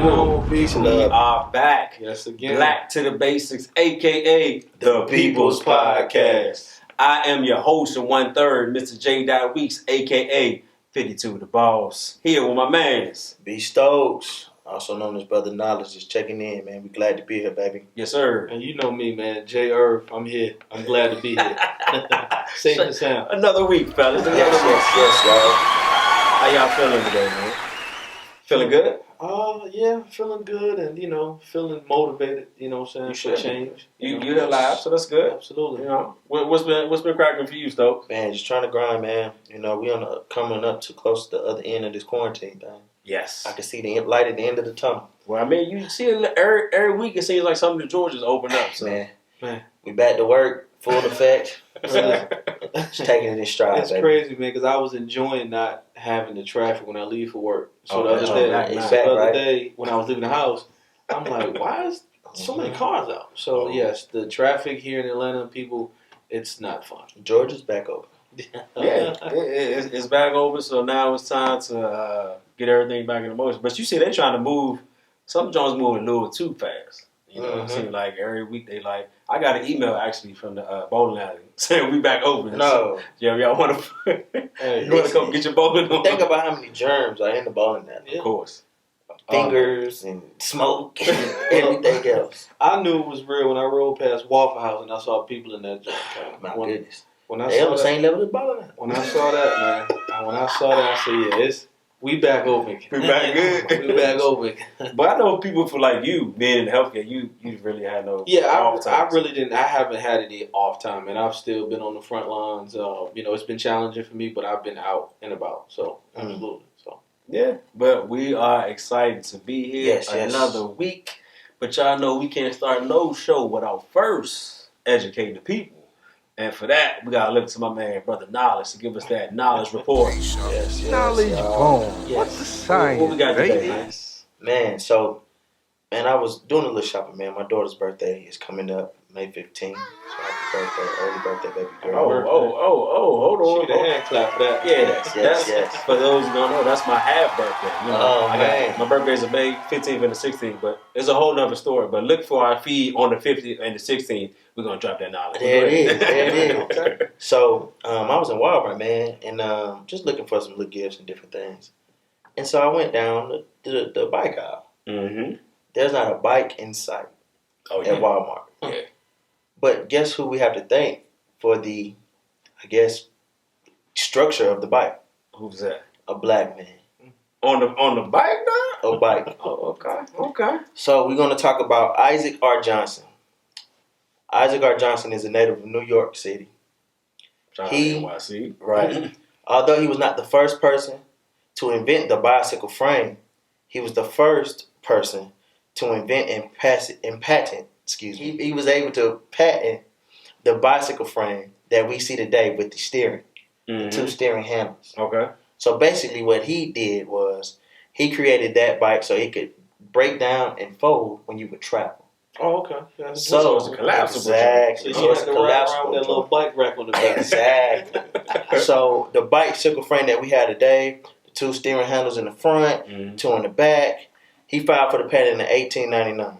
people. Peace and We love. are back. Yes, again. Black to the Basics, a.k.a. The People's Podcast. I am your host and 1/3, Mr. J. Weeks, a.k.a. 52 The Boss. Here with my mans. B. Stokes, also known as Brother Knowledge, is checking in, man. We glad to be here, baby. Yes, sir. And you know me, man. J. Irv, I'm here. I'm glad to be here. Safe and sound. Another week, fellas. Yes, y'all. How y'all feeling today, man? Feeling good? Yeah, feeling good and, feeling motivated, for change. You're alive, so that's good. Absolutely. You know, what's been cracking for you, Stokes? Man, just trying to grind, man. We coming up to close to the other end of this quarantine thing. Yes. I can see the light at the end of the tunnel. Well, I mean, you see it every week. It seems like some of the Georgias open up. So. Man, we back to work, full effect. Just taking it in stride. It's crazy, man, because I was enjoying not having the traffic when I leave for work. So the other day, when I was leaving the house, I'm like, why is so many cars out? So yes, the traffic here in Atlanta, people, it's not fun. Georgia's back open. It's back open. So now it's time to get everything back in motion. But you see, they're trying to move. Some Jones moving a little too fast. You know, it seems like every week they like. I got an email actually from the bowling alley saying we back open. No, yeah, y'all want to come get your bowling on? Think about how many germs are in the bowling alley. Of course, fingers and smoke and everything else. I knew it was real when I rolled past Waffle House and I saw people in that joint. My goodness, when I they saw on the same level as bowling alley. When I saw that, man, I said, yeah, we back open. We back good. We back open. But I know people for like you being in healthcare, you really had no off time. I really didn't. I haven't had any off time, and I've still been on the front lines. It's been challenging for me, but I've been out and about. So absolutely. So yeah, but we are excited to be here another week. But y'all know we can't start no show without first educating the people. And for that, we got to look to my man, Brother Knowledge, to give us that knowledge report. Yes. Knowledge bomb. Yes. What's the science, What we got today, baby? man? Man, I was doing a little shopping, man. My daughter's birthday is coming up May 15th. So happy birthday, early birthday, baby girl. Hold on. she get a hand clap for that. Yes. For those who don't know, that's my half birthday. You know, man. My birthday is May 15th and the 16th, but it's a whole nother story. But look for our feed on the 15th and the 16th. We're going to drop that knowledge. There it is. Okay. So, I was in Walmart, man, and just looking for some little gifts and different things. And so I went down the bike aisle. Mm-hmm. There's not a bike in sight at Walmart. Yeah. But guess who we have to thank for the, structure of the bike? Who's that? A black man. On the bike now? A bike. Oh, okay. So we're going to talk about Isaac R. Johnson. Isaac R. Johnson is a native of New York City. NYC. Right. Although he was not the first person to invent the bicycle frame, he was the first person to invent and patent. He was able to patent the bicycle frame that we see today with the steering, the two steering handles. Okay. So basically, what he did was he created that bike so it could break down and fold when you would travel. Oh, okay. Yeah, so it's a collapsible. Exactly. So you have to ride around with that little bike rack on the back. Exactly. So the bicycle frame that we have today, the two steering handles in the front, two in the back, he filed for the patent in 1899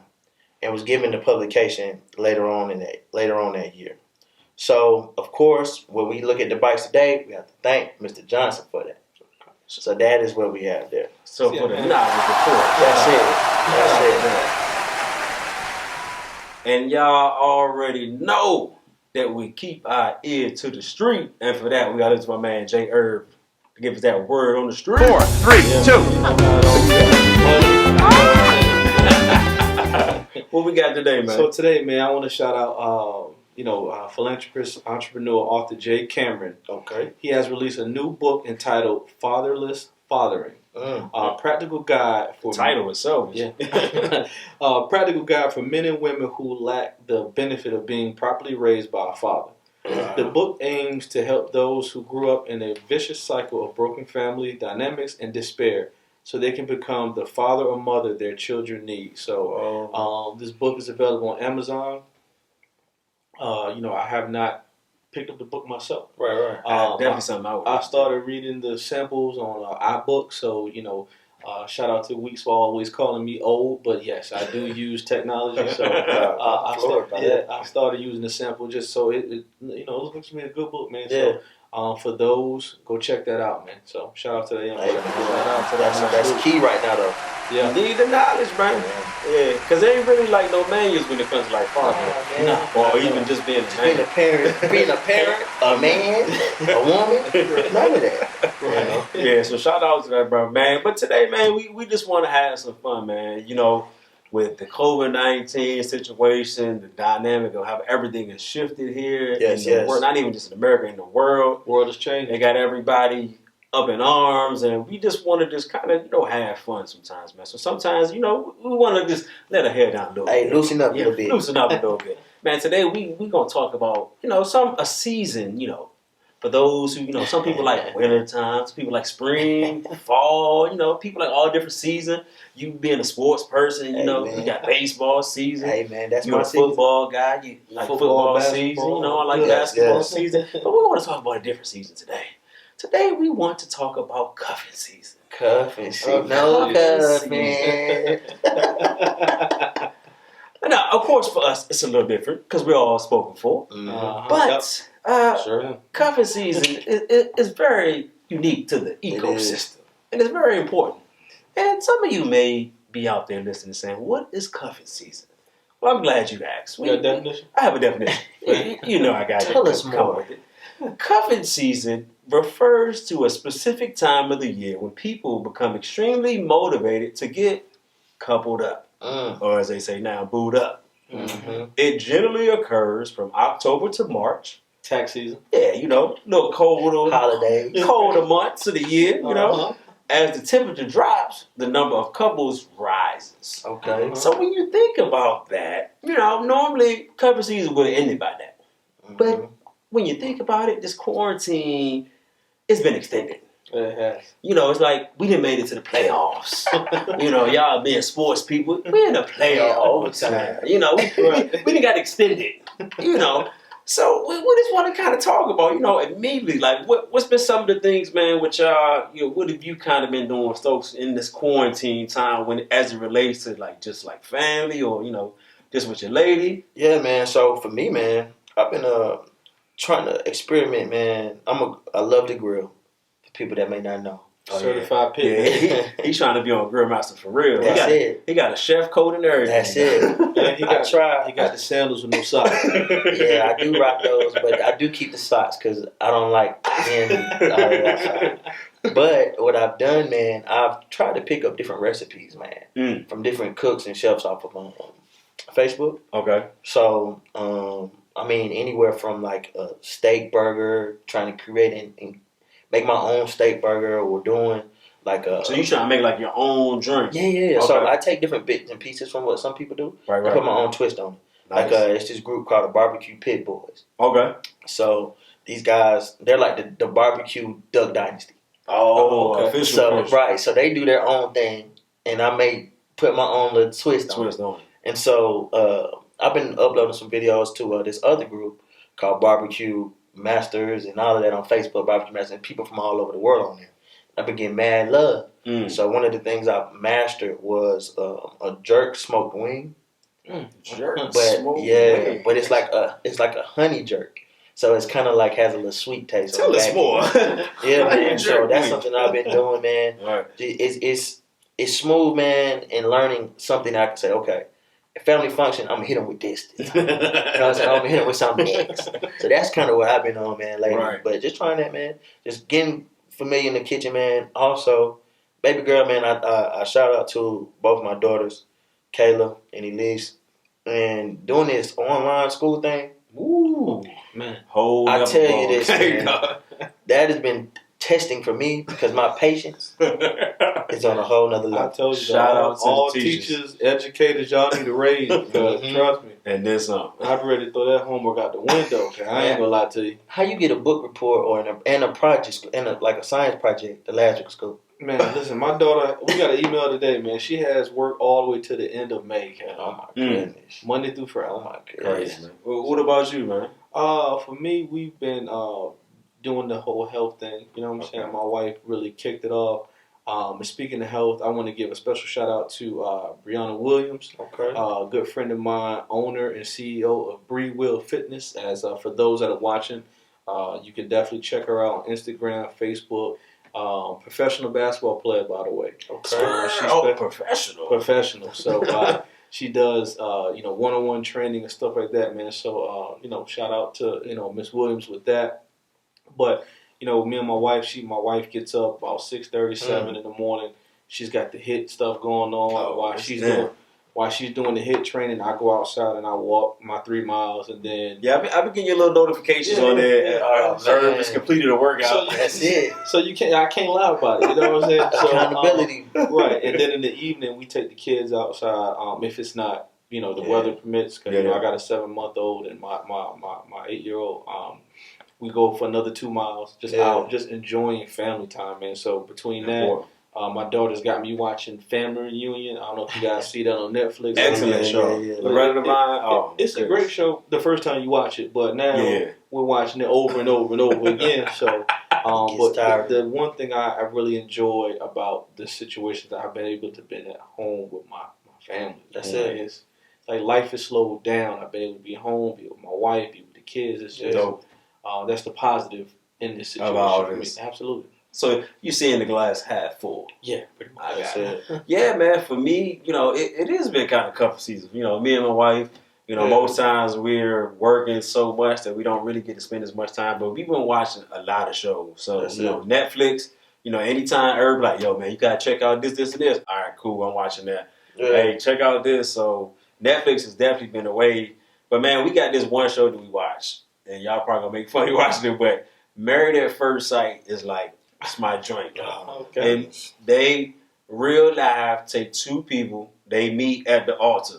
and was given the publication later on that year. So, of course, when we look at the bikes today, we have to thank Mr. Johnson for that. So that is what we have there. So for the knowledge report. That's it. And y'all already know that we keep our ear to the street. And for that, we got into my man, J. Irv, to give us that word on the street. 4, 3, 2. What we got today, man? So today, man, I want to shout out, philanthropist, entrepreneur, author Jay Cameron. Okay. He has released a new book entitled Fatherless Fathering. Practical guide for the title itself. Practical guide for men and women who lack the benefit of being properly raised by a father. The book aims to help those who grew up in a vicious cycle of broken family dynamics and despair, so they can become the father or mother their children need. So this book is available on Amazon. I have not picked up the book myself. Right. Definitely something I started reading the samples on iBooks, so Shout out to Weeks for always calling me old, but yes, I do use technology. So I started using the sample just so it looks to me a good book, man. Yeah. So for those, go check that out, man. So shout out to that young man. Shout out to that. That's key right now, though. Yeah. You need the knowledge, man. Yeah, because there ain't really like no manuals when it comes to like fathering. No. Or even just being a man. Being a parent, a man, a woman, none of that. Right. Yeah, so shout out to that, bro, man. But today, man, we just want to have some fun, man. You know, with the COVID-19 situation, the dynamic of how everything has shifted here. Yes, in the world, not even just in America, in the world. World has changed. They got everybody up in arms, and we just want to just kind of, have fun sometimes, man. So sometimes, we want to just let our hair down a little bit. Hey, loosen up a little bit. Loosen up a little bit. Man, today we going to talk about, a season, for those who, some people like winter time, some people like spring, fall, people like all different seasons. You being a sports person, you got baseball season. Hey, man, that's You're my a football guy. You like football season. I like basketball season. But we want to talk about a different season today. Today we want to talk about cuffing season. Cuffing season. No cuffing. Now, of course, for us, it's a little different because we're all spoken for. Mm-hmm. But Sure. cuffing season is very unique to the ecosystem. And it's very important. And some of you may be out there listening and saying, what is cuffing season? Well, I'm glad you asked. You got a definition? I have a definition. I got Tell to us come more. with it. Cuffing season refers to a specific time of the year when people become extremely motivated to get coupled up. Or as they say now, booed up. Mm-hmm. It generally occurs from October to March. Tax season. Yeah, little colder months of the year, As the temperature drops, the number of couples rises. Okay. So when you think about that, normally cuffing season would have ended by that. Mm-hmm. But when you think about it, this quarantine, it's been extended. It has. It's like we didn't made it to the playoffs. Y'all being sports people, we're in the playoff overtime. We didn't got extended. So we just want to kind of talk about, immediately, like what's been some of the things, man, which what have you kind of been doing, Stokes, in this quarantine time as it relates to just like family or just with your lady? Yeah, man. So for me, man, I've been trying to experiment, man. I love to grill. For people that may not know. Certified pit. Yeah, he's trying to be on Grill Master for real. That's it. He got a chef coat and everything. That's it. And he got the sandals with no socks. Yeah, I do rock those, but I do keep the socks because I don't like being outside. But what I've done, man, I've tried to pick up different recipes, man, from different cooks and chefs off of Facebook. Okay. So, anywhere from like a steak burger, trying to create and make my own steak burger, or doing like a... So you trying to make like your own drink? Yeah. Okay. So I take different bits and pieces from what some people do. Right. I put my own twist on it. Nice. Like it's this group called the Barbecue Pit Boys. Okay. So these guys, they're like the barbecue Duck Dynasty. Oh, okay. Official. Right. So they do their own thing, and I may put my own little twist on it. And so I've been uploading some videos to this other group called Barbecue Masters and all of that on Facebook, Barbecue Masters, and people from all over the world on there. I've been getting mad love. So one of the things I mastered was a jerk smoked wing. Jerk smoked wing. But it's like a honey jerk. So it's kind of like has a little sweet taste. Tell us more. Yeah, man. So that's something I've been doing, man. Right. It's smooth, man, and learning something I can say, okay, at family function, I'm going to hit them with this. You know what I'm saying? I'm going to hit them with something else. So that's kind of what I've been on, man, lately. Right. But just trying that, man. Just getting familiar in the kitchen, man. Also, baby girl, man, I shout out to both my daughters, Kayla and Elise, and doing this online school thing. Ooh, man. I tell you this, man. That has been testing for me because my patience is on a whole nother level. I told you, shout out to all the teachers, educators, y'all need to raise. Trust me. And then some. I'm ready to throw that homework out the window. I ain't gonna lie to you. How you get a book report or a project like a science project the last week of school? Man, listen, my daughter, we got an email today, man. She has work all the way to the end of May. Oh my goodness. Monday through Friday. Oh my goodness. Crazy, man. Well, what about you, man? For me, we've been doing the whole health thing. You know what I'm saying? My wife really kicked it off. And speaking of health, I want to give a special shout out to Brianna Williams, a good friend of mine, owner and CEO of Bree Will Fitness. As for those that are watching, you can definitely check her out on Instagram, Facebook. Professional basketball player, by the way. Okay. Professional. Professional. So she does, one-on-one training and stuff like that, man. So, shout out to, Miss Williams with that. But, me and my wife, my wife gets up about 6:37 in the morning. She's got the HIIT stuff going on while she's doing the HIIT training. I go outside and I walk my 3 miles, and then I've been getting your little notifications on there. Nerve has completed a workout. So that's it. So I can't lie about it. You know what I'm saying? So, accountability, right? And then in the evening, we take the kids outside. If it's not, the weather permits, because I got a 7-month-old and my 8-year-old. We go for another 2 miles, just out, just enjoying family time, man. So between that. My daughter's got me watching Family Reunion. I don't know if you guys see that on Netflix. Excellent show. Loretta Devine. It's a great show the first time you watch it, but now we're watching it over and over and over again. So, but the one thing I really enjoy about the situation that I've been able to be at home with my family. That's it. It's like life is slowed down. I've been able to be home, be with my wife, be with the kids. It's just that's the positive in this situation. For me. Absolutely. So you're seeing the glass half full. Yeah, pretty much. Yeah, man. For me, it has been kind of a couple seasons. Me and my wife, most times we're working so much that we don't really get to spend as much time. But we've been watching a lot of shows. So, Netflix, anytime everybody like, yo, man, you got to check out this, and this. All right, cool. I'm watching that. Yeah. Hey, check out this. So Netflix has definitely been a way. But, man, we got this one show that we watch. And y'all probably going to make funny watching it. But Married at First Sight is like, it's my joint, dog. Okay. And they real life take two people, they meet at the altar,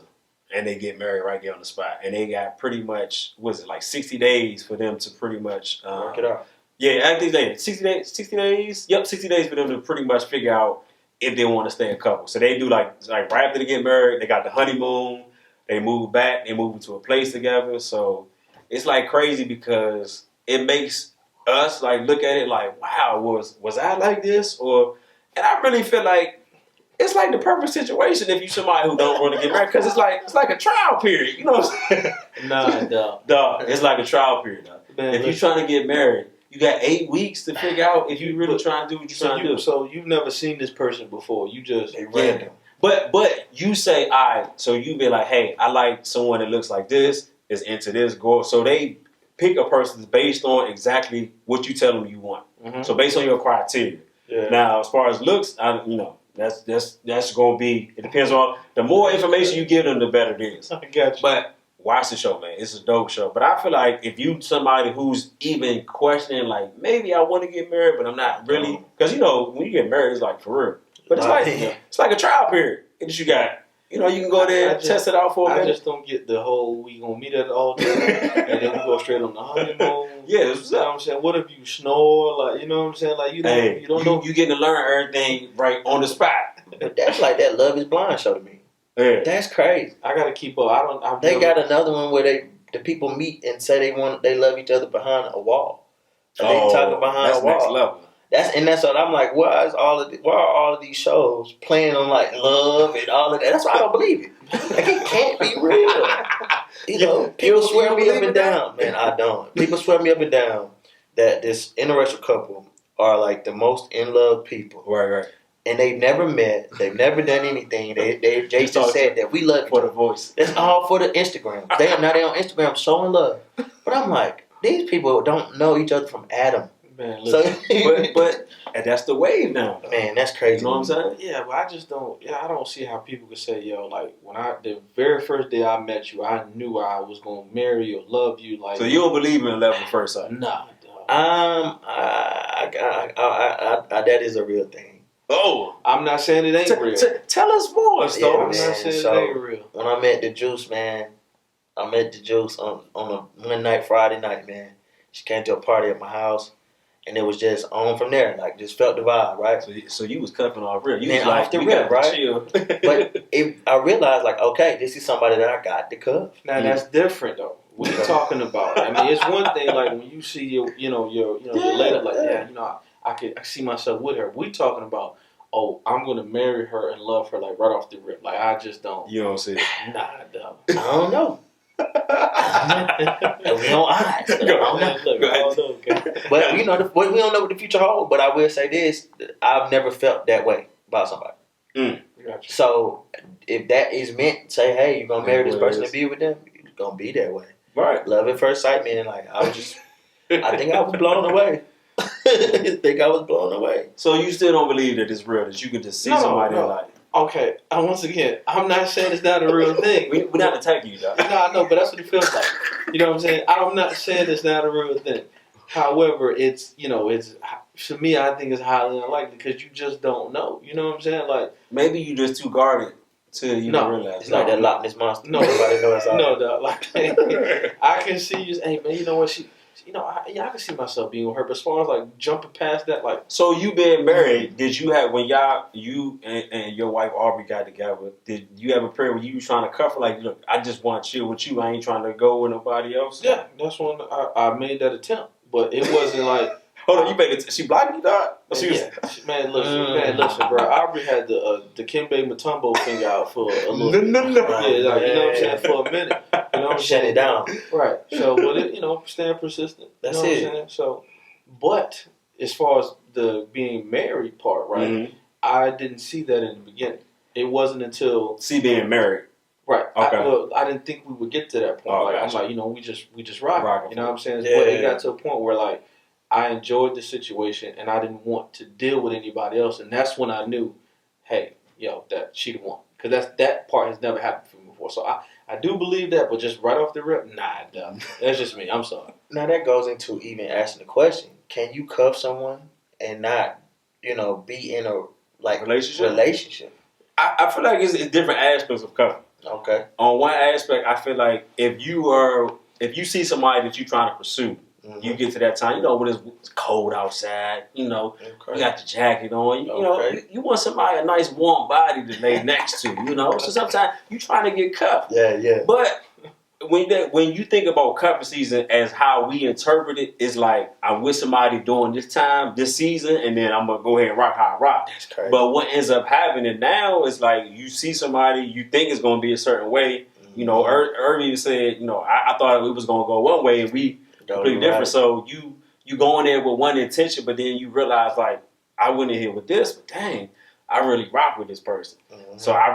and they get married right there on the spot. And they got pretty much, 60 days for them to pretty much work it out. Yeah, I think they 60 days. Yep, 60 days for them to pretty much figure out if they want to stay a couple. So they do like right after they get married, they got the honeymoon. They move back. They move to a place together. So it's like crazy because it makes us like look at it like, wow, was I like this? And I really feel like it's like the perfect situation if you somebody who don't want to get married, because it's like a trial period. You know what I'm saying? Dog, it's like a trial period. Man, if you're trying to get married, you got 8 weeks to figure out if you really trying to do what you're trying to do. So you've never seen this person before. You just random. But you say, all right, so you be like, hey, I like someone that looks like this, is into this, go. So they pick a person based on exactly what you tell them you want. Mm-hmm. So based on your criteria. Yeah. Now, as far as looks, that's going to be, it depends on, the more information you give them, the better it is. I got you. But watch the show, man. It's a dope show. But I feel like if you somebody who's even questioning, like, maybe I want to get married, but I'm not really, because, when you get married, it's like for real. But it's like a trial period that you got. You can go there and test it out for a minute. I just don't get the whole, we going to meet at the altar, and then we go straight on the honeymoon. Yeah, that's what I'm saying. What if you snore? Like, you know what I'm saying? Like, you don't know. You getting to learn everything right on the spot. But that's like that Love is Blind show to me. Yeah. That's crazy. I got to keep up. They got another one where the people meet and say they love each other behind a wall. They talking behind a wall. Next level. That's what I'm like. Why are all of these shows playing on like love and all of that? That's why I don't believe it. Like, it can't be real. People swear me up and down. Man, I don't. People swear me up and down that this interracial couple are like the most in love people. Right. And they've never met. They've never done anything. They just said that we love for the voice. That's all for the Instagram. They on Instagram showing love. But I'm like, these people don't know each other from Adam. Man, but and that's the wave now. Man, that's crazy. You know what I'm saying? Yeah, but I just don't. Yeah, I don't see how people could say, yo, like the very first day I met you, I knew I was gonna marry you or love you. Like, so you don't believe in love at first sight? Nah. That is a real thing. Oh, I'm not saying it ain't real. Tell us more, Stone. I'm not saying it ain't real. When I met the Juice, man, on a one night Friday night, man. She came to a party at my house. And it was just on from there, like just felt the vibe, right? So you was cuffing off real. You was like, off the rip, right? Chill. But I realized, like, okay, this is somebody that I got to cuff. Now that's different, though. What you talking about? I mean, it's one thing like when you see your lady like, I see myself with her. We talking about oh, I'm gonna marry her and love her like right off the rip. Like I just don't. You don't see it. Nah, no. I don't know. We on eyes. I don't know. Look, I don't know. Okay. But we don't know what the future holds. But I will say this: I've never felt that way about somebody. Gotcha. So if that is meant, say, hey, you're gonna marry this What it person is. and be with them, it's gonna be that way. Right. Love at first sight, man. Like I think I was blown away. I think I was blown away. So you still don't believe that it's real, that you could just see somebody and like, Okay, once again, I'm not saying it's not a real thing. we're not attacking you, dog. No, I know, but that's what it feels like. You know what I'm saying? I'm not saying it's not a real thing. However, it's to me, I think it's highly unlikely because you just don't know. You know what I'm saying? Like Maybe you just too guarded to even realize. It's like that Loch Ness monster. No, Everybody knows how. no, dog. Like I can see you. Hey, man, you know what? I can see myself being with her. But as far as like jumping past that, like So you being married, did you have when you and your wife Aubrey got together? Did you have a period where you was trying to cover like, look, I just want to chill with you. I ain't trying to go with nobody else. yeah, that's when I made that attempt. But it wasn't like. Hold on, you made it. She blocked you, dog. Man, listen, bro. Aubrey had the Kimbe Mutombo finger out for a little. No. Yeah, like, you know what I'm saying, for a minute. You know what I'm Shut saying? it down. Right. So, but it, staying persistent. That's you know it. What I'm saying? So, but as far as the being married part, right? Mm-hmm. I didn't see that in the beginning. It wasn't until See being married. right. Okay. I didn't think we would get to that point. Oh, like gotcha. I'm like, we just rock. Rocking You know what I'm saying? Yeah. But it got to a point where like I enjoyed the situation and I didn't want to deal with anybody else, and that's when I knew, hey, that she the one, because that part has never happened for me before. So I do believe that, but just right off the rip, nah, that's just me. I'm sorry. Now that goes into even asking the question: can you cuff someone and not, be in a relationship? I feel like it's different aspects of cover. Okay. On one aspect, I feel like if you see somebody that you're trying to pursue, you get to that time, when it's cold outside, you got the jacket on, you want somebody, a nice warm body to lay next to, So sometimes you trying to get cuffed. Yeah. But when you think about cuffing season as how we interpret it, it's like I'm with somebody during this season, and then I'm gonna go ahead and rock how I rock. That's crazy. But what ends up happening now is like you see somebody, you think it's gonna be a certain way. Irv even said, I thought it was gonna go one way, and we completely different. So you go in there with one intention, but then you realize like I went in here with this, but dang, I really rock with this person. Mm-hmm. So I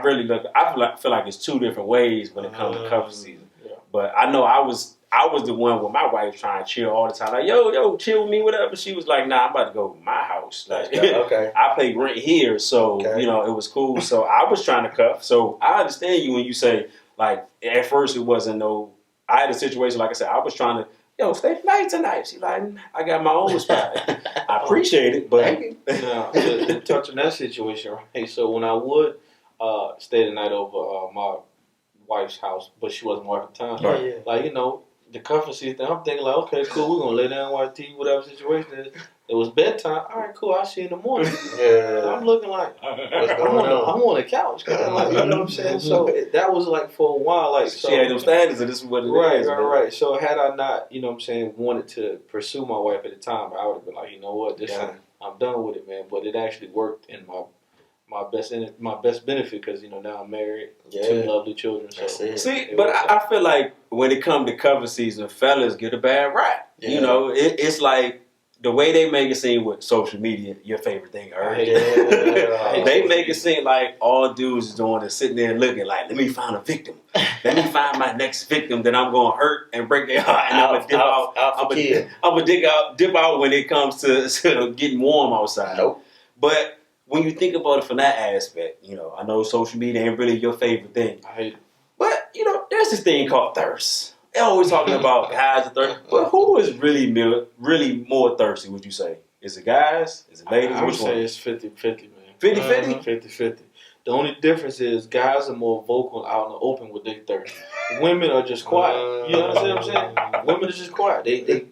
feel like it's two different ways when it comes to cuffing season. Yeah. But I know I was the one with my wife trying to chill all the time. Like, yo, chill with me, whatever. She was like, nah, I'm about to go to my house. Like, okay. I pay rent here, so it was cool. So I was trying to cuff. So I understand you when you say like at first it wasn't no. I had a situation like I said. I was trying to. Stay the night tonight. She's like, I got my own spot. I appreciate it, but now, to touch on that situation, right? So when I would stay the night over my wife's house, but she wasn't my wife at the time. Right. Yeah. Like, the cuffing season, I'm thinking like, okay, cool, we're gonna lay down, watch TV, whatever situation is. It was bedtime. All right, cool. I'll see you in the morning. Yeah. I'm looking like what's going on? I'm on the couch. Like, you know what I'm saying? So that was like for a while. Like she had them standards, and this is what it is. Right. So had I not, wanted to pursue my wife at the time, I would have been like, you know what, I'm done with it, man. But it actually worked in my best benefit because now I'm married, 2 lovely children. So see, but I feel like when it comes to cover season, fellas get a bad rap. Yeah. It's like the way they make it seem with social media, your favorite thing, right? They make it seem like all dudes is doing is sitting there looking like, let me find a victim. Let me find my next victim that I'm going to hurt and break their heart. And I'm going to dip out. I'm going to dip out when it comes to getting warm outside. Nope. But when you think about it from that aspect, I know social media ain't really your favorite thing. I hate it. But, there's this thing called thirst. They're always talking about guys are thirsty. But who is really more thirsty, would you say? Is it guys? Is it ladies? I would say it's 50-50, man. 50-50? 50-50. The only difference is guys are more vocal out in the open with their thirst. Women are just quiet. You understand what I'm saying? Women are just quiet.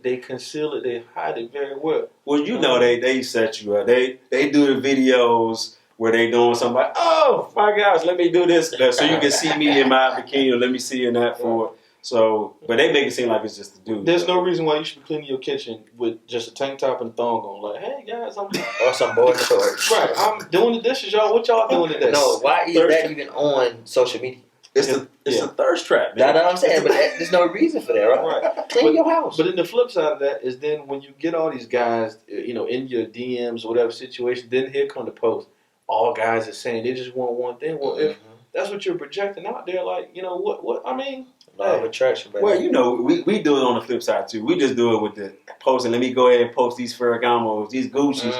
They conceal it. They hide it very well. Well, they set you up. They do the videos where they doing something like, oh my gosh, let me do this so you can see me in my bikini, or let me see you in that for. So, but they make it seem like it's just a dude. There's no reason why you should be cleaning your kitchen with just a tank top and a thong on. Like, hey guys. or some board shorts. Right. I'm doing the dishes, y'all. What y'all doing today? No, why is that even on social media? It's a thirst trap, man. That's what I'm saying, but there's no reason for that, right? Clean your house. But then the flip side of that is then when you get all these guys, in your DMs or whatever situation, then here come the post. All guys are saying they just want one thing. Well, if that's what you're projecting out there, like, what I mean? Law of attraction, baby. Well, we do it on the flip side too. We just do it with the posting. Let me go ahead and post these Ferragamos, these Gucci's.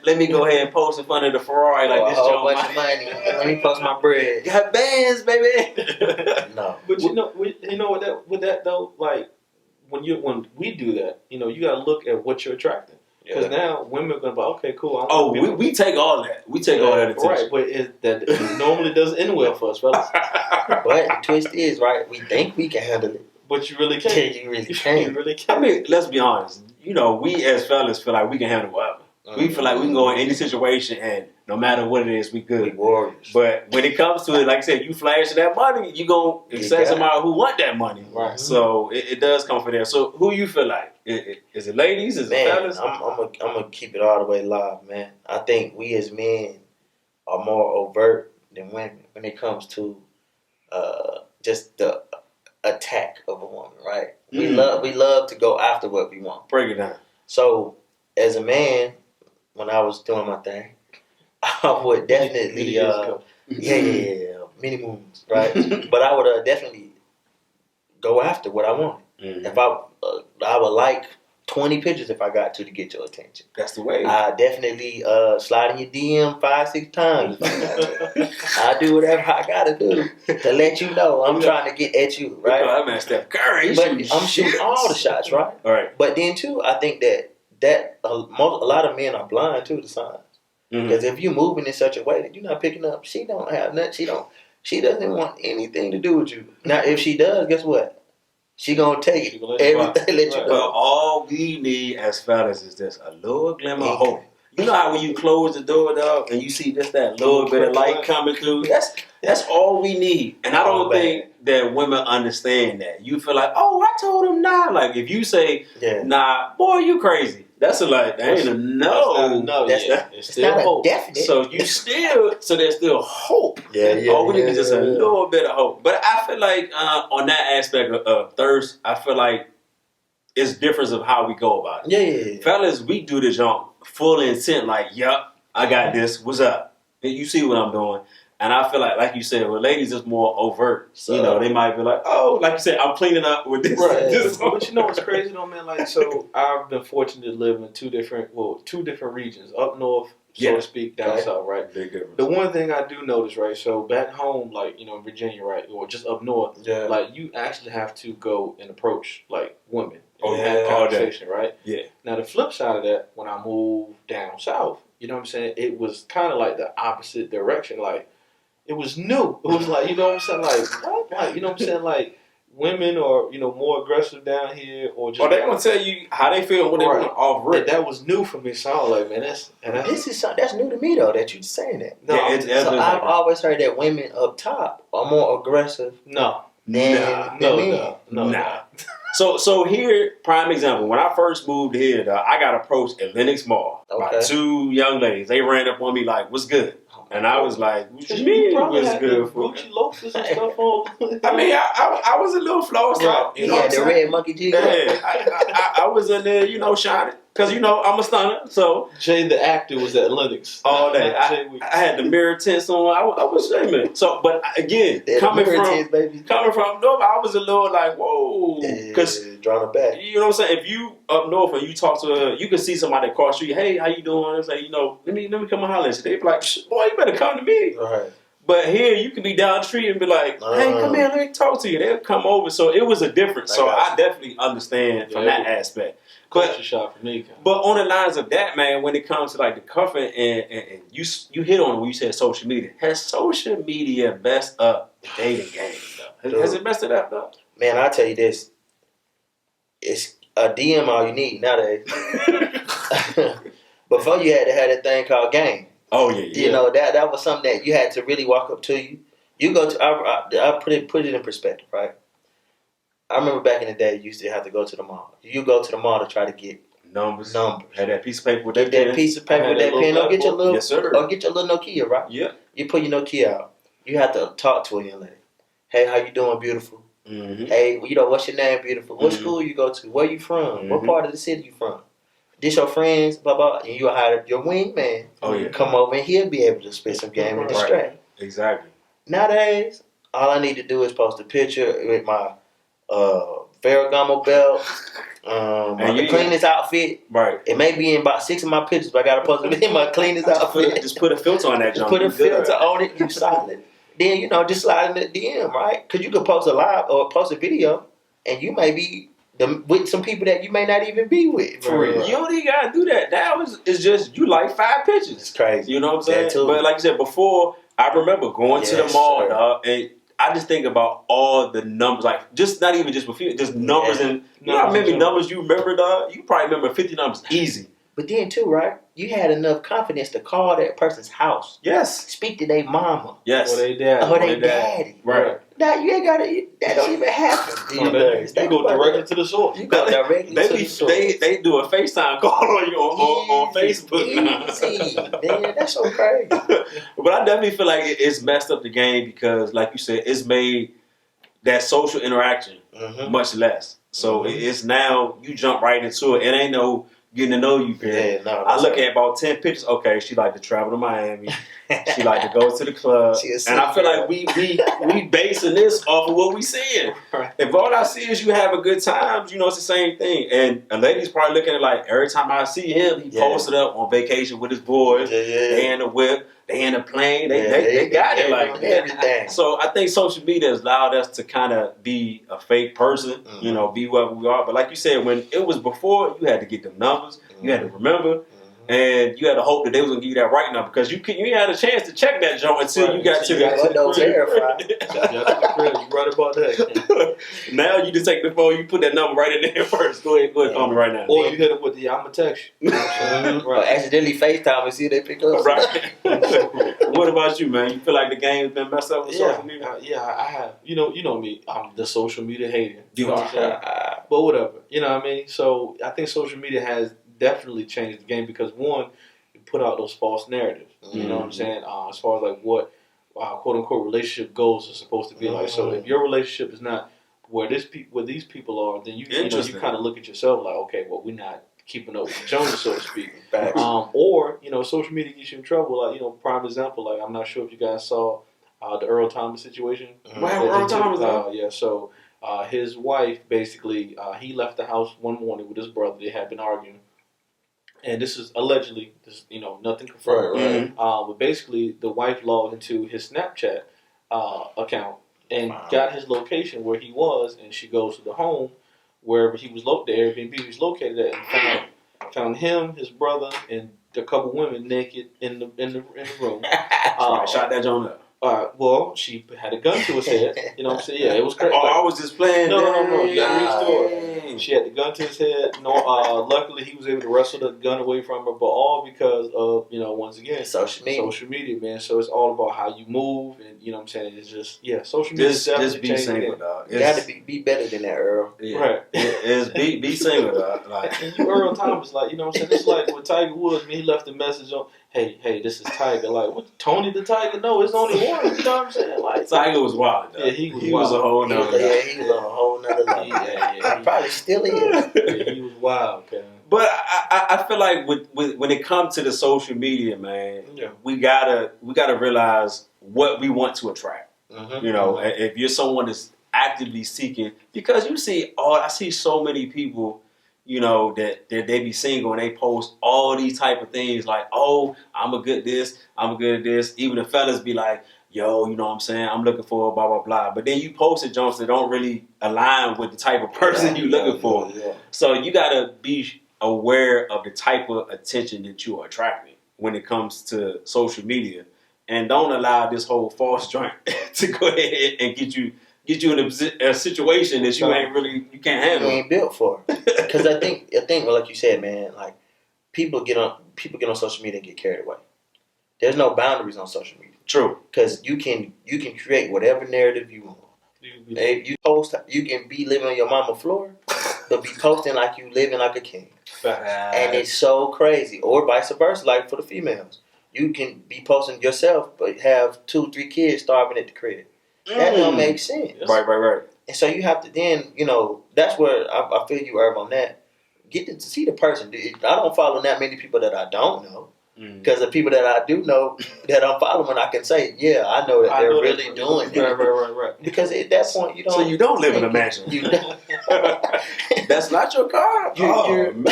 Let me go ahead and post in front of the Ferrari like this. A whole bunch of money. Let me post my bread. Got bands, baby. No, but with that though, like when we do that, you got to look at what you're attracting. Because now women are going to be okay, cool. We take all that. We take all that attention. Right, but it normally doesn't end well for us, fellas. But the twist is, right, we think we can handle it. But you really can't. You really can't. You really can't. I mean, let's be honest. We as fellas feel like we can handle whatever. We feel like we can go in any situation and no matter what it is, we good. We warriors. But when it comes to it, like I said, you flashing that money, you going to accept somebody who want that money. Right. So it does come from there. So who you feel like? Is it ladies? Is it fellas? I'm gonna keep it all the way live, man. I think we as men are more overt than women when it comes to just the attack of a woman, right? We love to go after what we want. Break it down. So as a man, when I was doing my thing, I would definitely many moons, right? But I would definitely go after what I wanted. If I would like 20 pictures if I got to get your attention. That's the way. I definitely slide in your DM 5-6 times. I do whatever I gotta do to let you know I'm trying to get at you, right? I'm at Steph Curry. But I'm shooting all the shots, right? All right. But then too, I think that a lot of men are blind to the signs. Because if you're moving in such a way that you're not picking up, she don't have nothing. She doesn't want anything to do with you. Now, if she does, guess what? She gonna take it. Everything let you know. Well, all we need as fellas is just a little glimmer of hope. You know how when you close the door, dog, and you see just that little bit of light coming through? That's all we need. And I don't think that women understand that. You feel like, oh, I told him nah. Like if you say, nah, boy, you crazy. That's that ain't a no. It's still hope. Definite. So there's still hope. All we need is just a little bit of hope. But I feel like on that aspect of thirst, I feel like it's difference of how we go about it. Yeah. Fellas, we do this on full intent, like, yup, I got this. What's up? And you see what I'm doing. And I feel like you said, well, ladies is more overt. So, they might be like, oh, like you said, I'm cleaning up with this. Right. But you know what's crazy though, man? Like, so I've been fortunate to live in two different regions, up north, so to speak, down south, right? Big difference. The one thing I do notice, right? So back home, like, in Virginia, right? Or just up north, like, you actually have to go and approach, like, women. And have conversation, right? Yeah. Now, the flip side of that, when I moved down south, you know what I'm saying? It was kind of like the opposite direction. Like, it was new. It was like, you know what I'm saying? Like, what? Like, you know what I'm saying? Like, women are, more aggressive down here, or just. Or they gonna tell you how they feel when they want off rip. That was new for me. So I was like, man, that's new to me though. That you saying that. No, so I've always heard that women up top are more aggressive. No. So here, prime example. When I first moved here, I got approached at Lenox Mall by two young ladies. They ran up on me like, "What's good?" And I was like, "What you mean? What's good for?" Gucci loafers and stuff on. I mean, I was a little flossed out. You know, the red monkey jig. Yeah, I was in there, shining. Because, I'm a stunner, so. Jay the actor was at Lenox. All day. I had the mirror tints on. I was shaming. So, but again, coming from north, I was a little like, whoa. Because, drawing it back. You know what I'm saying? If you up north and you talk to her, you can see somebody across the street, hey, how you doing? And say, let me come and holler at you. They be like, boy, you better come to me. Right. But here, you can be down the street and be like, hey, come here, let me talk to you. They'll come over. So it was a difference. So I definitely understand from that aspect. Culture shock for me. But on the lines of that, man, when it comes to like the comfort and you hit on it when you said social media. Has social media messed up the dating game, though? Has it messed it up, though? Man, I'll tell you this. It's a DM all you need nowadays. Before you had to have that thing called game. Oh, yeah. You know, that was something that you had to really walk up to you. You go to, I put it in perspective, right? I remember back in the day, you used to have to go to the mall. You go to the mall to try to get Numbers. Numbers. Had that piece of paper with Get that that piece of paper I with had that that pen. little Or get your black little, Yes, sir. or get your little Nokia, right? Yeah. You pull your Nokia out. You have to talk to a young lady. Hey, how you doing, beautiful? Mm-hmm. Hey, what's your name, beautiful? What Mhm. school you go to? Where you from? What Mhm. part of the city you from? This your friends, blah blah. And you hire your wingman. Oh yeah. Come over and he'll be able to spit some game and Right. distract. Exactly. Nowadays, all I need to do is post a picture with my Ferragamo belt, And the you- cleanest outfit. Right. It may be in about 6 of my pictures, but I gotta post it in my cleanest outfit. Just put a filter on that Just junk. put a You good. filter on it, you solid. Then, just slide in the DM, right? Because you could post a live or post a video, and you may be with some people that you may not even be with, for Right. real. You don't even gotta do that. Now it's just you like 5 pictures. It's crazy. You know what I'm saying? That too. But like you said before, I remember going to the Yes, mall, sir. dog, and I just think about all the numbers, like just not even just with you, just numbers Yeah. and you know how Numbers many in numbers you remember, dog? You probably remember 50 numbers easy. But then, too, right? You had enough confidence to call that person's house, Yes. speak to their mama, Yes. Or they dad. or Or their their dad. daddy. Right. Now, you ain't gotta, that don't even happen these No, days. they Think go about directly that. to the source. You go directly to the source. They do a FaceTime call on you on Facebook now. Easy, man. That's so crazy. But I definitely feel like it's messed up the game because, like you said, it's made that social interaction Mm-hmm. much less. So Mhm. it's now you jump right into it. It ain't no getting to know you period. Yeah, no. I look at about 10 pictures. Okay, she like to travel to Miami. She like to go to the club. She a And I feel girl. like we basing this off of what we seeing. Right. If all I see is you have a good time, it's the same thing. And a lady's probably looking at it like every time I see him, he Yeah. posted up on vacation with his boys. Yeah. They in the whip, they in the plane, they Yeah, got it like that. everything. So I think social media has allowed us to kind of be a fake person, Mhm. be whoever we are. But like you said, when it was before, you had to get them numbers, you had to remember, and you had to hope that they was gonna give you that right number because you ain't had a chance to check that joint until you got to the Don't verify. You right about that. Now you just take the phone, you put that number right in there first. Go ahead, call me right now. Or you hit it with the I'm gonna text you. Or accidentally FaceTime and see if they pick up. Right. What about you, man? You feel like the game's been messed up with social media? Yeah, I have. You know me. I'm the social media hater. You know what I'm saying? are. But whatever. You know what I mean? So I think social media has definitely changed the game because one, it put out those false narratives. You know what I'm saying? As far as like what quote unquote relationship goals are supposed to be like. So if your relationship is not where these people are, then you kind of look at yourself like, okay, well, we're not keeping up with the Jonas, so to speak. Or social media gets you in trouble. Like prime example. Like I'm not sure if you guys saw the Earl Thomas situation. Wow, Earl Thomas. Yeah. So his wife basically he left the house one morning with his brother. They had been arguing. And this is allegedly, nothing confirmed. Right. But basically, the wife logged into his Snapchat account and got his location where he was, and she goes to the home wherever he was the Airbnb he was located at, and found him, his brother, and a couple women naked in the room. Shot that joint up. Well, she had a gun to his head. You know what I'm saying? Yeah, it was crazy. Oh, I was just playing. No. You gotta read the story. Dang. She had the gun to his head. Luckily, he was able to wrestle the gun away from her, but all because of, once again, Social media, man. So it's all about how you move, and you know what I'm saying. It's just social media. Just be single, dog. You got to be better than that, Earl. Yeah. Right. It's be single, dog. Like And you Earl Thomas, like, you know what I'm saying? It's like with Tiger Woods, he left a message on, hey, this is Tiger. Like, what, Tony the Tiger? No, it's only one. You know what I'm saying? Like, Tiger was wild, dog. Yeah, he was was wild. a whole nother. He was on a whole nother level. Yeah. Probably still is. Yeah, he was wild, man. But I feel like with when it comes to the social media, man, Yeah. we gotta realize what we want to attract. Mhm. If you're someone that's actively seeking, because I see so many people, that they be single and they post all these type of things like, oh, I'm a good at this. Even the fellas be like, yo, you know what I'm saying? I'm looking for blah, blah, blah. But then you posted jumps that don't really align with the type of person you're looking for. Yeah. So you got to be aware of the type of attention that you are attracting when it comes to social media. And don't allow this whole false joint to go ahead and get you in a situation that you can't You handle. ain't built for. Because I think, well, like you said, man, like people get on social media and get carried away. There's no boundaries on social media. True. Because you can create whatever narrative you want. You can be living on your mama floor, but be posting like you living like a king. And it's so crazy. Or vice versa, like for the females. You can be posting yourself, but have 2-3 kids starving at the crib. That don't make sense. Right. And so you have to then, that's where I feel you, Irv, on that. Get to see the person. I don't follow that many people that I don't know. Because the people that I do know that I'm following, I can say, yeah, I know that they're really doing it. Right. Because at that point, you don't. So you don't live in a mansion. That's not your car. Man.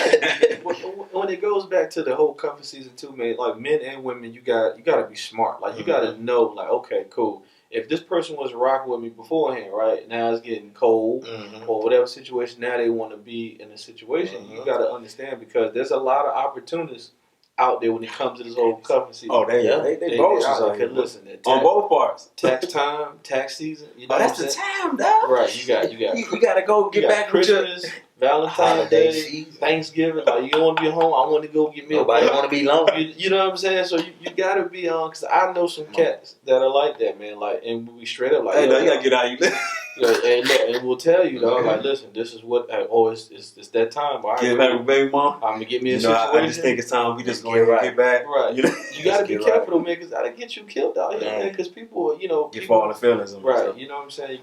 When it goes back to the whole cuffing season too, man, like men and women, you got to be smart. Like you got to know, like, okay, cool. If this person was rocking with me beforehand, right, now it's getting cold or whatever situation, now they want to be in a situation, you got to understand because there's a lot of opportunists out there when it comes to this whole cuffing season. Oh, they both out there. Listen, on both parts. Tax time, tax season. You know that's the time, dog. Right, you got to go get back Christmas, Valentine's Day, Thanksgiving. Like you don't want to be home. I want to go get me. Nobody want to be lonely. You know what I'm saying? So you got to be on. Cause I know some cats that are like that, man. Like, and we straight up like, hey, no, you gotta get out of here. And look, and we'll tell you, dog. Like, listen, this is what. It's that time. All right, get back with baby mom. I'm gonna get me a situation. I just think it's time we just go ahead and get back. Right. You got to be careful, though, man, because that'll get you killed out here, man. Because people, get falling feelings. Right. You know what I'm saying?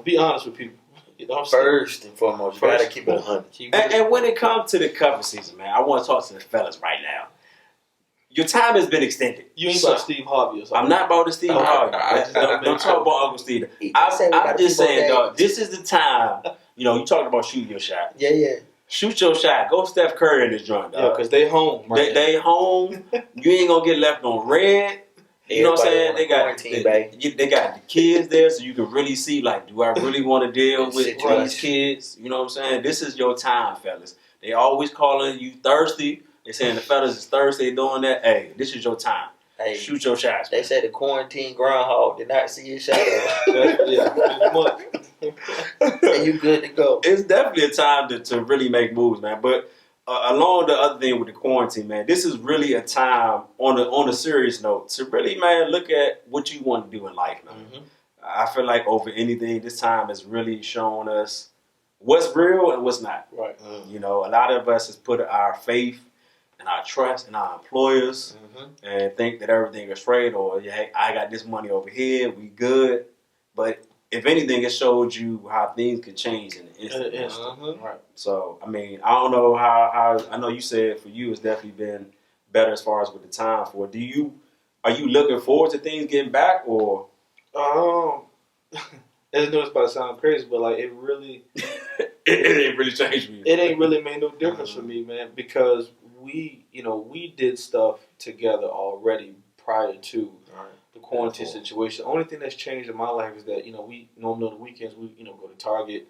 Be honest with people. You know what I'm First and foremost, you gotta keep it 100. And when it comes to the cuffing season, man, I want to talk to the fellas right now. Your time has been extended. You ain't about Steve Harvey or something. I'm not about the Steve Harvey. Don't talk about Uncle Steve. I'm just saying, dog, this is the time. You talking about shooting your shot. Yeah. Shoot your shot. Go Steph Curry in this joint, dog. Yeah, because they home. Right they home. You ain't going to get left on red. You know what I'm saying? They got the kids there, so you can really see, like, do I really want to deal with these kids? You know what I'm saying? This is your time, fellas. They always calling you thirsty. They saying the fellas is thirsty doing that. Hey, this is your time. Hey, shoot your shots. They said the quarantine groundhog did not see his shadow. Yeah, much. And you good to go. It's definitely a time to really make moves, man. But along the other thing with the quarantine, man, this is really a time on a serious note to really, man, look at what you want to do in life, man. I feel like over anything, this time has really shown us what's real and what's not. Right. A lot of us has put our faith and our trust in our employers and think that everything is straight or, hey, I got this money over here, we good. But if anything, it showed you how things could change in an instant. Right. So, I mean, I don't know how I know you said for you it's definitely been better as far as with the time for it. Are you looking forward to things getting back or? I know it's about to sound crazy, but like it really, it ain't really changed me. It ain't really made no difference for me, man, because we did stuff together already prior to the quarantine situation. The only thing that's changed in my life is that we normally on the weekends we go to Target,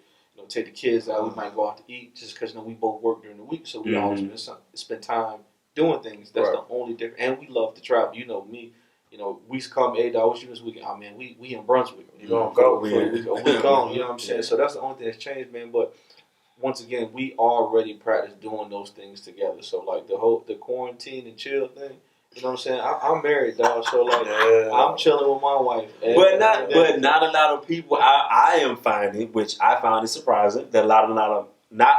take the kids out. We might go out to eat just because we both work during the week, so we always spend time doing things. That's the only difference. And we love to travel. Me. We used to call me, hey, dog, what you this weekend? Oh, man, we in Brunswick. You know, go for a week gone. You know what I'm saying? So that's the only thing that's changed, man. But once again, we already practice doing those things together. So, like, the quarantine and chill thing, you know what I'm saying? I'm married, dog. So, like, I'm chilling with my wife. But not a lot of people, I am finding, which I found it surprising, that not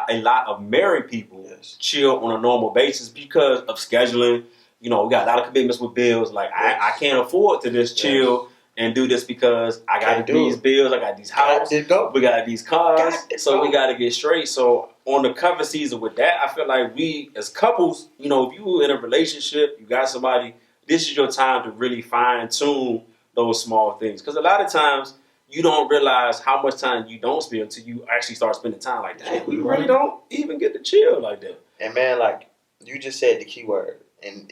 a lot of married people chill on a normal basis because of scheduling. We got a lot of commitments with bills. Like, I can't afford to just chill and do this because I got these bills, I got these houses, we got these cars, so we got to get straight. So on the cover season with that, I feel like we as couples, if you in a relationship, you got somebody, this is your time to really fine tune those small things. Because a lot of times you don't realize how much time you don't spend until you actually start spending time like that. We really don't even get to chill like that. And man, like you just said the key word. And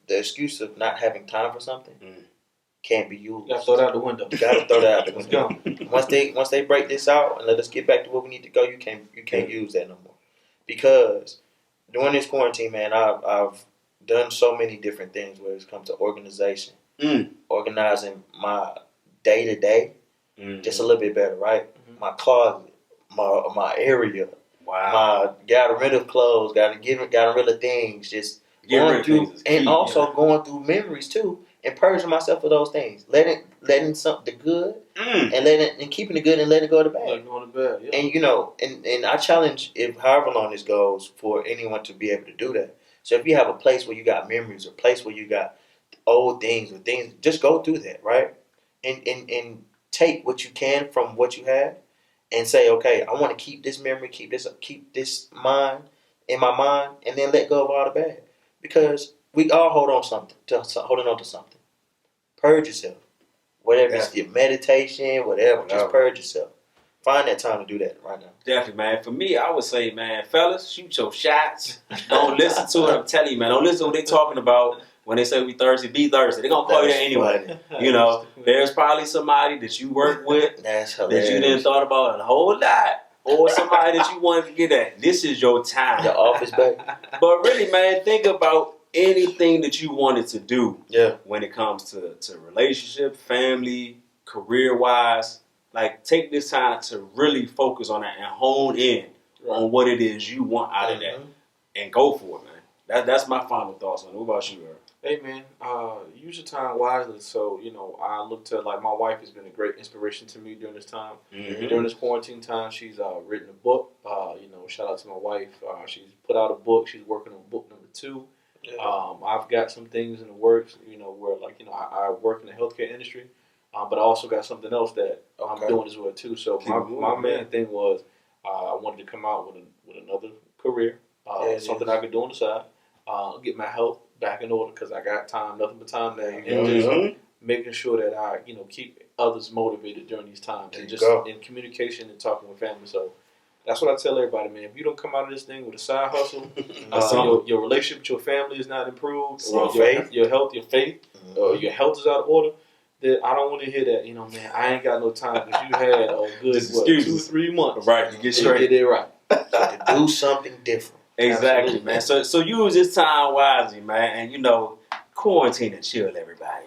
the excuse of not having time for something can't be used. You gotta throw that out the window. You gotta throw that out the window. Once they break this out and let us get back to where we need to go, you can't use that no more. Because during this quarantine, man, I've done so many different things where it's come to organization, organizing my day to day just a little bit better, right? My closet, my area, my got rid of clothes, got rid of things, just going through, and also going through memories too, and purging myself of those things, letting some the good and keeping the good and letting go of the bad. Letting go of the bad, yeah. And you know, and I challenge if however long this goes for anyone to be able to do that. So if you have a place where you got memories, or a place where you got old things or things, just go through that, right? And take what you can from what you have, and say, okay, I want to keep this memory, keep this mind in my mind, and then let go of all the bad, because we all holding on to something. Purge yourself, whatever it's your meditation, whatever. Just purge yourself. Find that time to do that right now. Definitely, man. For me, I would say, man, fellas, shoot your shots. Don't listen to it. I'm telling you, man. Don't listen to what they're talking about when they say we thirsty. Be thirsty. They're going to call you that anyway. You know, there's probably somebody that you work with That's hilarious. that you didn't thought about a whole lot, or somebody that you wanted to get at. This is your time. The office, baby. But really, man, think about anything that you wanted to do when it comes to relationship, family, career-wise. Like, take this time to really focus on that and hone in on what it is you want out of that, and go for it, man. That's my final thoughts on it. What about you, Earl? Hey, man, use your time wisely. So, you know, I look to, like, my wife has been a great inspiration to me during this time. During this quarantine time, she's written a book. You know, shout out to my wife. She's put out a book. She's working on book number 2. I've got some things in the works, you know, where, like, you know, I work in the healthcare industry. But I also got something else that I'm doing as well too. So my main thing was I wanted to come out with another career, something I could do on the side, get my health back in order, because I got time, nothing but time now. And just making sure that I, you know, keep others motivated during these times, and just in communication and talking with family. So that's what I tell everybody, man. If you don't come out of this thing with a side hustle, your relationship with your family is not improved, or your health, your faith, or your health is out of order, I don't want to hear that, you know, man, I ain't got no time, because you had a good, 2-3 months. Right, you get straight. You get it right. To do something different. Exactly, man. So use this time wisely, man, and, you know, quarantine and chill, everybody.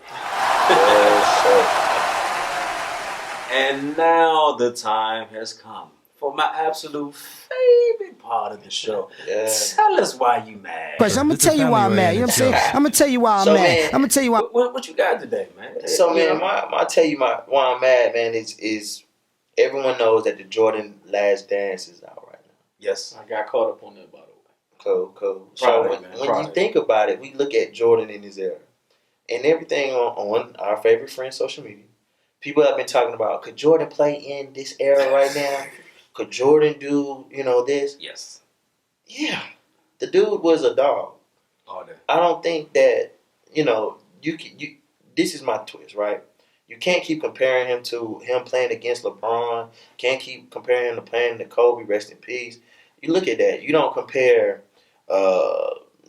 And now the time has come for my absolute favorite part of the show. Tell us why you mad. I'm gonna tell you why I'm mad. You know what I'm saying? I'm gonna tell you why I'm mad. I'm gonna tell you why. What you got today, man? So, man, I tell you why I'm mad, man. Is everyone knows that the Jordan Last Dance is out right now. Yes, I got caught up on that, by the way. Cool. So when you think about it, we look at Jordan in his era, and everything on our favorite friend's social media. People have been talking about, could Jordan play in this era right now? Could Jordan do, you know, this? Yes. Yeah. The dude was a dog. All day. I don't think that, you know, you this is my twist, right? You can't keep comparing him to him playing against LeBron. Can't keep comparing him to playing to Kobe, rest in peace. You look at that. You don't compare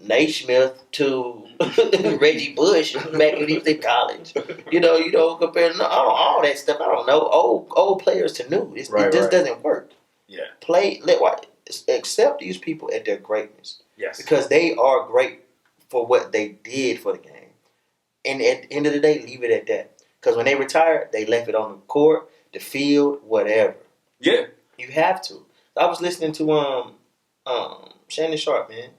Naismith to Reggie Bush back when he was in college. You know, you don't compare all that stuff. I don't know. Old players to new. It just doesn't work. Yeah. Accept these people at their greatness. Yes. Because they are great for what they did for the game. And at the end of the day, leave it at that. Because when they retired, they left it on the court, the field, whatever. Yeah. You have to. I was listening to Shannon Sharp, man.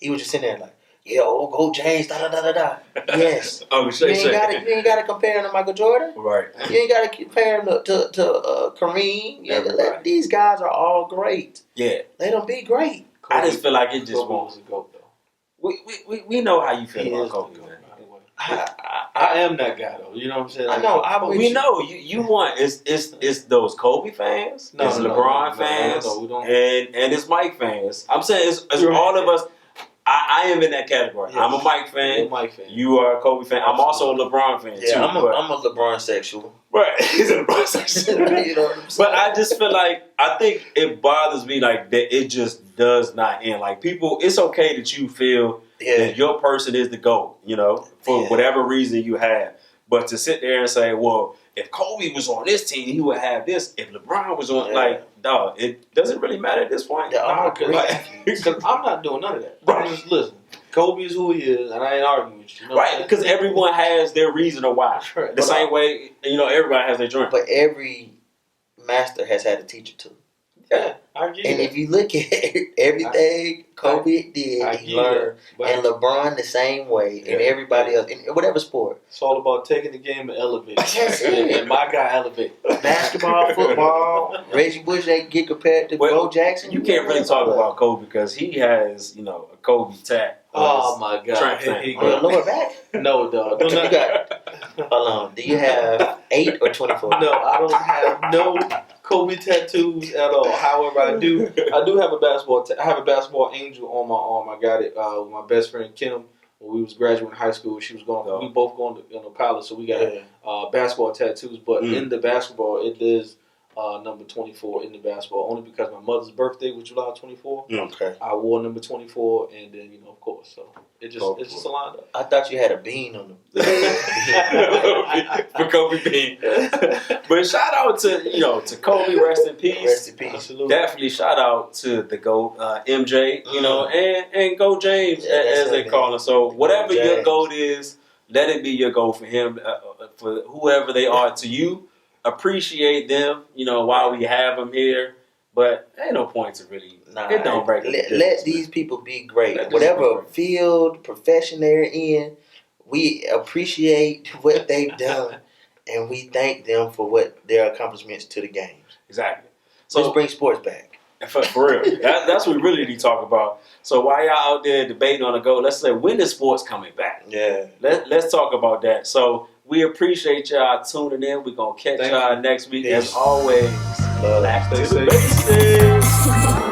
He was just sitting there like, yeah, go James, da. Yes. Oh, you ain't gotta compare him to Michael Jordan. Right. You ain't gotta compare him to Kareem. These guys are all great. Yeah. Let them be great. I just feel like it just Kobe won't. was a GOAT, though. We know how you feel about Kobe, man. I am that guy, though. You know what I'm saying? I know. We know you want it's those Kobe fans, it's LeBron fans, we don't. and it's Mike fans. I'm saying it's all of us. I am in that category. Yes. I'm a Mike fan. You are a Kobe fan. I'm also a LeBron fan too. I'm a LeBron sexual. Right, he's a LeBron sexual. You know what I'm saying? But I just feel like I think it bothers me like that. It just does not end. Like people, it's okay that you feel that your person is the GOAT. You know, for whatever reason you have. But to sit there and say, well, if Kobe was on this team, he would have this. If LeBron was on, dog, it doesn't really matter at this point. Because I'm not doing none of that. Right. Just listen, Kobe is who he is, and I ain't arguing with you. You know right, because everyone has their reason of why. Right. The same way, you know, everybody has their dream. But every master has had a teacher too. Yeah, I get And it. if you look at everything Kobe did, he learned. And LeBron the same way, and everybody else, in whatever sport. It's all about taking the game and elevating. That's it. And my guy elevate. Basketball, football, Reggie Bush, they get compared to Bo Jackson. You can't really talk about Kobe because he has, a Kobe tat. Oh my God! On your lower back? No, dog. You got, hold on. Do you have 8 or 24? No, I don't have no Kobe tattoos at all. However, I do have a basketball. I have a basketball angel on my arm. I got it with my best friend Kim. When we was graduating high school, she was going. We both going to college, so we got basketball tattoos. But in the basketball, it is number 24 in the basketball. Only because my mother's birthday was July 24. Okay. I wore number 24, and then of course, so it's just a lineup. I thought you had a bean on them. For Kobe Bean. But shout out to Kobe, rest in peace. Rest in peace. Absolutely. Definitely shout out to the GOAT, MJ, and Go James, as they call him. So whatever your GOAT is, let it be your GOAT for him, for whoever they are to you. Appreciate them, while we have them here. But ain't no point to really. It don't break. Let these people be great. Whatever field, profession they're in, we appreciate what they've done, and we thank them for what their accomplishments to the games. Exactly. So let's bring sports back. For real. That's what we really need to talk about. So while y'all out there debating on the GOAT, let's say when is sports coming back? Yeah. Let's talk about that. So we appreciate y'all tuning in. We're going to catch y'all next week. As always, Stay safe.